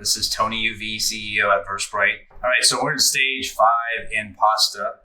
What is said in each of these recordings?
This is Tony UV, CEO at VERSPRITE. All right, so we're in stage 5 in pasta.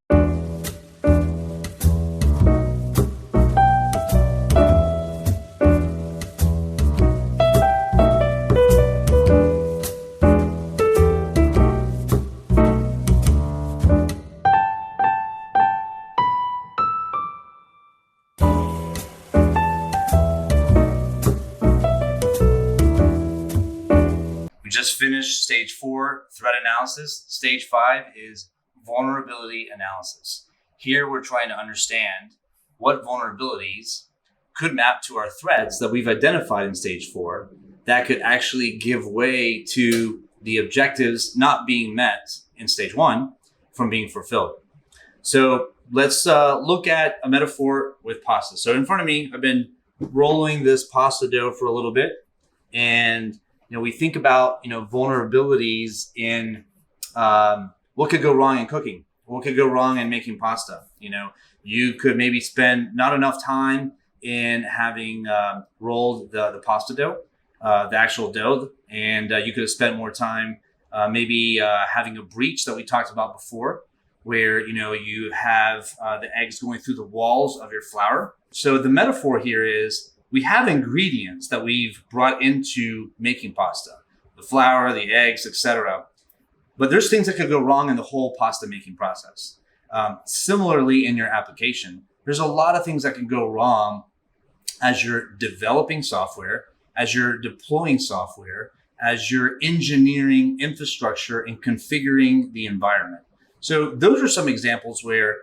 We just finished stage 4, threat analysis. Stage 5 is vulnerability analysis. Here we're trying to understand what vulnerabilities could map to our threats that we've identified in stage 4 that could actually give way to the objectives not being met in stage 1 from being fulfilled. So let's look at a metaphor with pasta. So in front of me, I've been rolling this pasta dough for a little bit, and we think about, vulnerabilities in what could go wrong in cooking, what could go wrong in making pasta. You could maybe spend not enough time in having rolled the pasta dough, the actual dough, and you could have spent more time maybe having a breach that we talked about before, where, you have the eggs going through the walls of your flour. So the metaphor here is, we have ingredients that we've brought into making pasta, the flour, the eggs, etc. But there's things that could go wrong in the whole pasta making process. Similarly, in your application, there's a lot of things that can go wrong as you're developing software, as you're deploying software, as you're engineering infrastructure and configuring the environment. So those are some examples where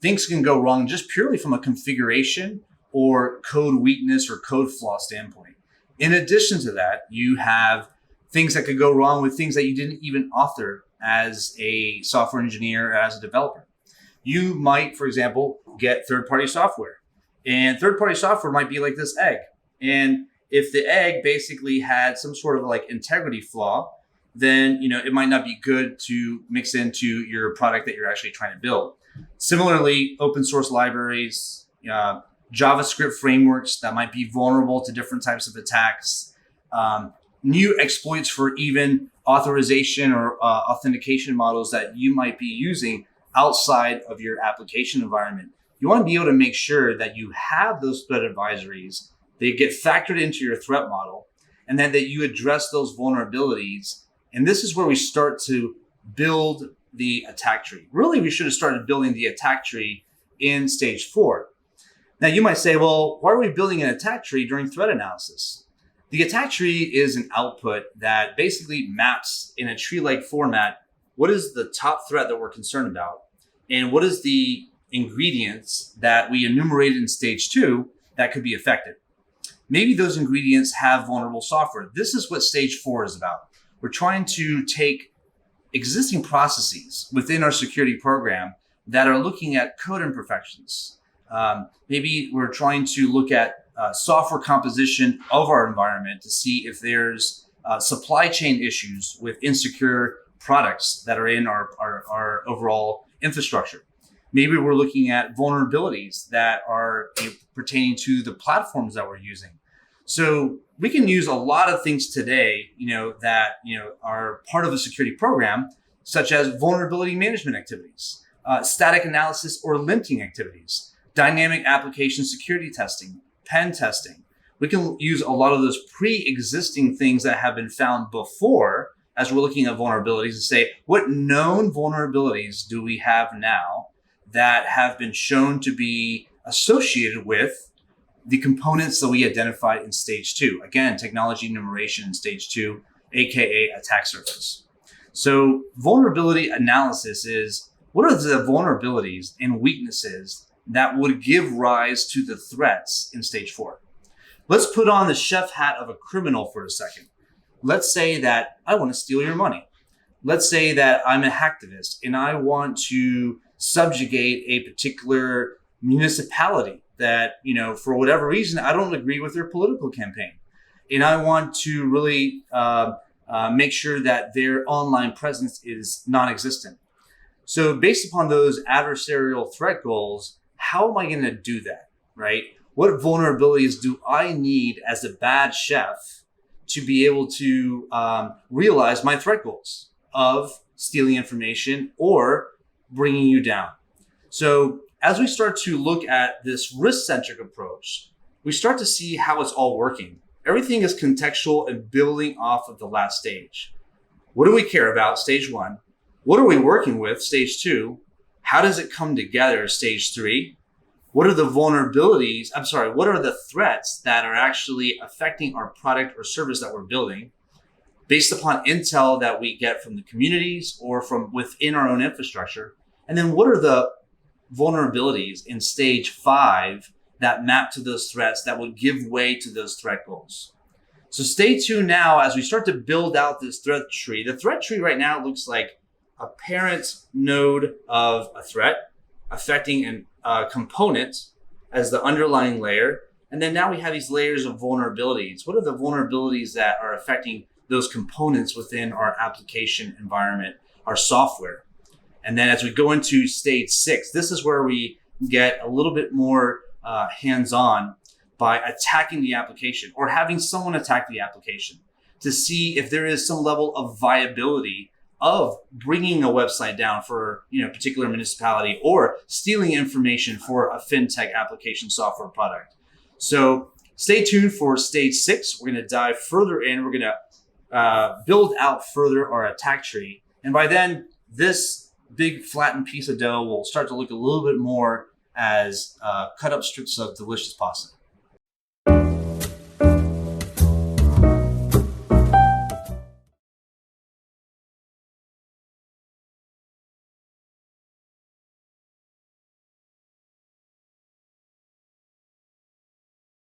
things can go wrong just purely from a configuration or code weakness or code flaw standpoint. In addition to that, you have things that could go wrong with things that you didn't even author as a software engineer or as a developer. You might, for example, get third-party software. And third-party software might be like this egg. And if the egg basically had some sort of integrity flaw, then it might not be good to mix into your product that you're actually trying to build. Similarly, open source libraries, JavaScript frameworks that might be vulnerable to different types of attacks, new exploits for even authorization or authentication models that you might be using outside of your application environment. You want to be able to make sure that you have those threat advisories, they get factored into your threat model, and then that you address those vulnerabilities. And this is where we start to build the attack tree. Really, we should have started building the attack tree in stage 4. Now, you might say, well, why are we building an attack tree during threat analysis? The attack tree is an output that basically maps in a tree-like format what is the top threat that we're concerned about, and what is the ingredients that we enumerated in stage 2 that could be affected. Maybe those ingredients have vulnerable software. This is what stage 4 is about. We're trying to take existing processes within our security program that are looking at code imperfections. Maybe we're trying to look at software composition of our environment to see if there's supply chain issues with insecure products that are in our overall infrastructure. Maybe we're looking at vulnerabilities that are pertaining to the platforms that we're using. So we can use a lot of things today, that are part of a security program, such as vulnerability management activities, static analysis or linting activities, dynamic application security testing, pen testing. We can use a lot of those pre-existing things that have been found before as we're looking at vulnerabilities and say, what known vulnerabilities do we have now that have been shown to be associated with the components that we identified in stage 2? Again, technology enumeration in stage 2, AKA attack surface. So vulnerability analysis is, what are the vulnerabilities and weaknesses that would give rise to the threats in stage 4? Let's put on the chef hat of a criminal for a second. Let's say that I want to steal your money. Let's say that I'm a hacktivist and I want to subjugate a particular municipality that, for whatever reason, I don't agree with their political campaign. And I want to really make sure that their online presence is non-existent. So based upon those adversarial threat goals, how am I going to do that, right? What vulnerabilities do I need as a bad chef to be able to realize my threat goals of stealing information or bringing you down. So as we start to look at this risk-centric approach, we start to see how it's all working. Everything is contextual and building off of the last stage. What do we care about? Stage 1. What are we working with? Stage 2. How does it come together? Stage 3. What are the vulnerabilities? What are the threats that are actually affecting our product or service that we're building based upon intel that we get from the communities or from within our own infrastructure? And then what are the vulnerabilities in stage 5 that map to those threats that will give way to those threat goals? So stay tuned now as we start to build out this threat tree. The threat tree right now looks like a parent node of a threat affecting a component as the underlying layer. And then now we have these layers of vulnerabilities. What are the vulnerabilities that are affecting those components within our application environment, our software? And then as we go into stage 6, this is where we get a little bit more hands-on by attacking the application or having someone attack the application to see if there is some level of viability of bringing a website down for a particular municipality or stealing information for a fintech application software product. So stay tuned for stage 6. We're going to dive further in. We're going to build out further our attack tree. And by then, this big flattened piece of dough will start to look a little bit more as cut up strips of delicious pasta.